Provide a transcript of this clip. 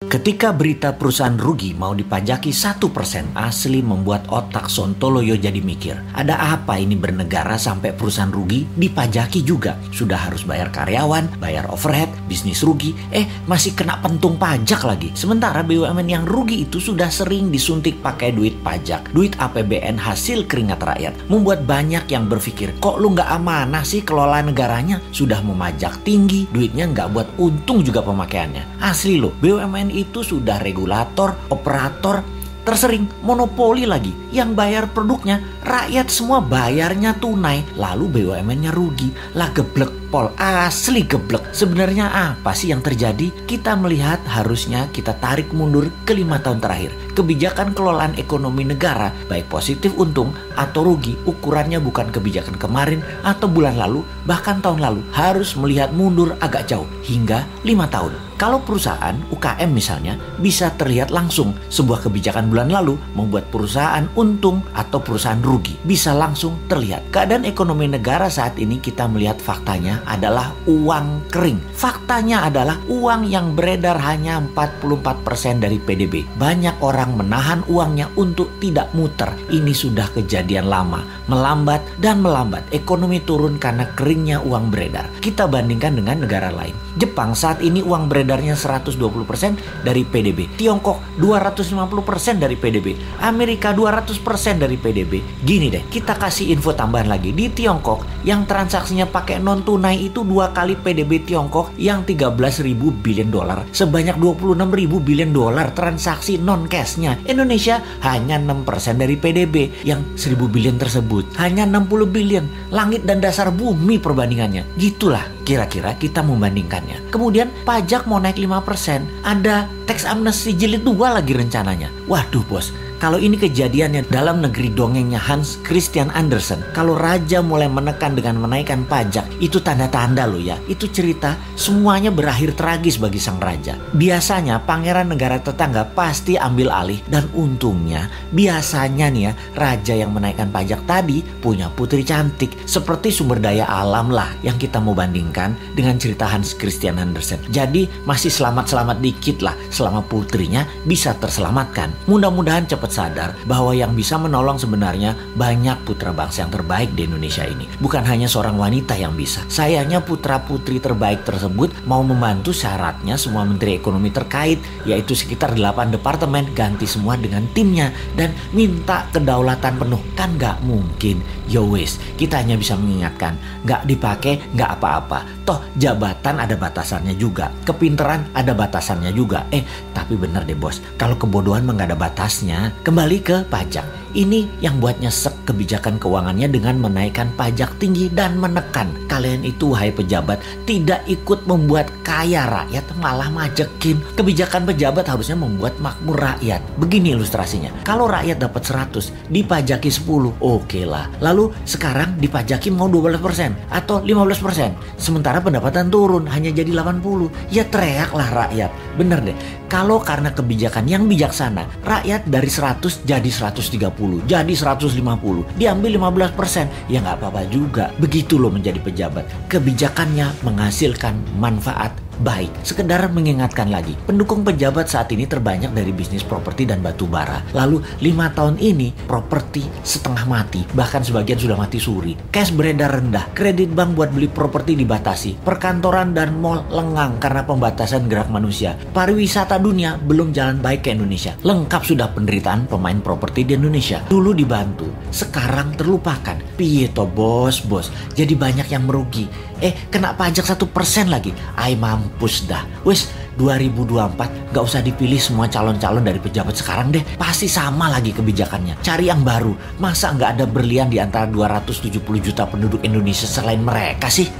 Ketika berita perusahaan rugi mau dipajaki 1%, asli membuat otak Sontoloyo jadi mikir. Ada apa ini bernegara sampai perusahaan rugi dipajaki juga? Sudah harus bayar karyawan, bayar overhead, bisnis rugi, masih kena pentung pajak lagi. Sementara BUMN yang rugi itu sudah sering disuntik pakai duit pajak, duit APBN hasil keringat rakyat. Membuat banyak yang berpikir, kok lu nggak amanah sih kelola negaranya? Sudah memajak tinggi, duitnya nggak buat untung juga pemakaiannya. Asli loh, BUMN itu sudah regulator, operator, tersering monopoli lagi. Yang bayar produknya, rakyat semua bayarnya tunai. Lalu BUMN-nya rugi. Lah geblek pol, asli geblek. Sebenarnya apa sih yang terjadi? Kita melihat harusnya kita tarik mundur ke 5 tahun terakhir. Kebijakan kelolaan ekonomi negara, baik positif untung atau rugi, ukurannya bukan kebijakan kemarin atau bulan lalu, bahkan tahun lalu. Harus melihat mundur agak jauh, hingga 5 tahun. Kalau perusahaan UKM misalnya bisa terlihat langsung sebuah kebijakan bulan lalu membuat perusahaan untung atau perusahaan rugi. Bisa langsung terlihat. Keadaan ekonomi negara saat ini kita melihat faktanya adalah uang kering. Faktanya adalah uang yang beredar hanya 44% dari PDB. Banyak orang menahan uangnya untuk tidak muter. Ini sudah kejadian lama. Melambat dan melambat. Ekonomi turun karena keringnya uang beredar. Kita bandingkan dengan negara lain. Jepang saat ini uang beredarnya 120% dari PDB. Tiongkok 250% dari PDB. Amerika 200% dari PDB. Gini deh, kita kasih info tambahan lagi. Di Tiongkok yang transaksinya pakai non tunai itu 2 kali PDB Tiongkok yang 13.000 billion dolar. Sebanyak 26.000 billion dolar transaksi non cashnya. Indonesia hanya 6% dari PDB yang 1.000 billion tersebut. Hanya 60 billion. Langit dan dasar bumi perbandingannya. Gitulah kira-kira kita membandingkannya. Kemudian pajak mau naik 5%. Ada tax amnesty jilid 2 lagi rencananya. Waduh bos, kalau ini kejadiannya dalam negeri dongengnya Hans Christian Andersen, kalau raja mulai menekan dengan menaikkan pajak, itu tanda-tanda loh ya. Itu cerita semuanya berakhir tragis bagi sang raja. Biasanya pangeran negara tetangga pasti ambil alih, dan untungnya biasanya nih ya, raja yang menaikkan pajak tadi punya putri cantik. Seperti sumber daya alam lah yang kita mau bandingkan dengan cerita Hans Christian Andersen. Jadi masih selamat-selamat dikit lah selama putrinya bisa terselamatkan. Mudah-mudahan cepat sadar bahwa yang bisa menolong sebenarnya banyak putra bangsa yang terbaik di Indonesia ini. Bukan hanya seorang wanita yang bisa. Sayangnya putra-putri terbaik tersebut mau membantu syaratnya semua menteri ekonomi terkait, yaitu sekitar 8 departemen, ganti semua dengan timnya dan minta kedaulatan penuh. Kan gak mungkin. Yowes, kita hanya bisa mengingatkan, gak dipakai gak apa-apa. Toh jabatan ada batasannya juga, kepinteran ada batasannya juga. Tapi bener deh bos, kalau kebodohan mah gak ada batasnya. Kembali ke pajak. Ini yang buat nyesek kebijakan keuangannya dengan menaikkan pajak tinggi dan menekan. Kalian itu wahai pejabat tidak ikut membuat kaya rakyat, malah majekin. Kebijakan pejabat harusnya membuat makmur rakyat. Begini ilustrasinya. Kalau rakyat dapat 100, dipajaki 10, oke lah. Lalu sekarang dipajaki mau 12% atau 15%. Sementara pendapatan turun hanya jadi 80. Ya teriaklah rakyat. Bener deh. Kalau karena kebijakan yang bijaksana, rakyat dari 100 jadi 130, jadi 150, diambil 15%, ya nggak apa-apa juga. Begitu loh menjadi pejabat. Kebijakannya menghasilkan manfaat baik. Sekedar mengingatkan lagi, pendukung pejabat saat ini terbanyak dari bisnis properti dan batu bara. Lalu 5 tahun ini properti setengah mati, bahkan sebagian sudah mati suri. Cash beredar rendah, kredit bank buat beli properti dibatasi, perkantoran dan mal lengang karena pembatasan gerak manusia. Pariwisata dunia belum jalan baik ke Indonesia. Lengkap sudah penderitaan pemain properti di Indonesia. Dulu dibantu, sekarang terlupakan. Piye toh bos, jadi banyak yang merugi. Kena pajak 1% lagi. Mampus dah. Wes 2024 gak usah dipilih semua calon-calon dari pejabat sekarang deh. Pasti sama lagi kebijakannya. Cari yang baru. Masa gak ada berlian di antara 270 juta penduduk Indonesia selain mereka sih?